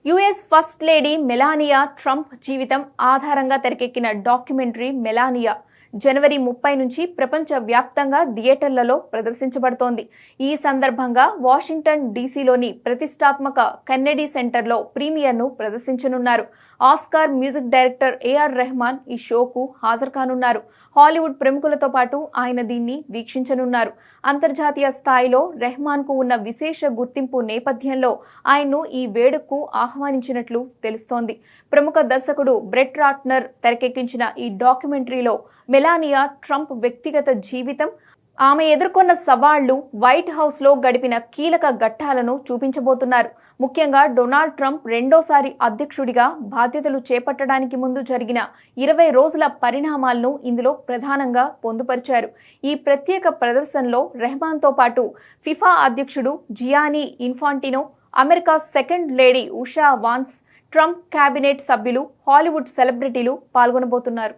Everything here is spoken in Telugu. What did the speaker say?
US first lady Melania Trump జీవితం ఆధారంగా తెరకెక్కిన డాక్యుమెంటరీ మెలానియా జనవరి 30 నుంచి ప్రపంచ వ్యాప్తంగా థియేటర్లలో ప్రదర్శించబడుతోంది. ఈ సందర్భంగా వాషింగ్టన్ డీసీలోని ప్రతిష్టాత్మక కెన్నెడీ సెంటర్లో ప్రీమియర్ను ప్రదర్శించనున్నారు. Oscar music director AR Rahman ఈ షోకు హాజరు కానున్నారు. హాలీవుడ్ ప్రముఖులతో పాటు ఆయన దీన్ని వీక్షించనున్నారు. అంతర్జాతీయ స్థాయిలో రెహమాన్కు ఉన్న విశేష గుర్తింపు నేపథ్యంలో ఆయన్ను ఈ వేడుకకు ఆహ్వానించినట్లు తెలుస్తోంది. ప్రముఖ దర్శకుడు బ్రెట్ రాట్నర్ తెరకెక్కించిన ఈ డాక్యుమెంటరీలో మెలానియా ట్రంప్ వ్యక్తిగత జీవితం, ఆమె ఎదుర్కొన్న సవాళ్లు, వైట్ హౌస్లో గడిపిన కీలక ఘట్టాలను చూపించబోతున్నారు. ముఖ్యంగా డొనాల్డ్ ట్రంప్ రెండోసారి అధ్యక్షుడిగా బాధ్యతలు చేపట్టడానికి ముందు జరిగిన 20 రోజుల పరిణామాలను ఇందులో ప్రధానంగా పొందుపరిచారు. ఈ ప్రత్యేక ప్రదర్శనలో రెహమాన్తో పాటు ఫిఫా అధ్యక్షుడు Gianni Infantino, America second lady Usha Vance, Trump cabinet సభ్యులు, హాలీవుడ్ సెలబ్రిటీలు పాల్గొనబోతున్నారు.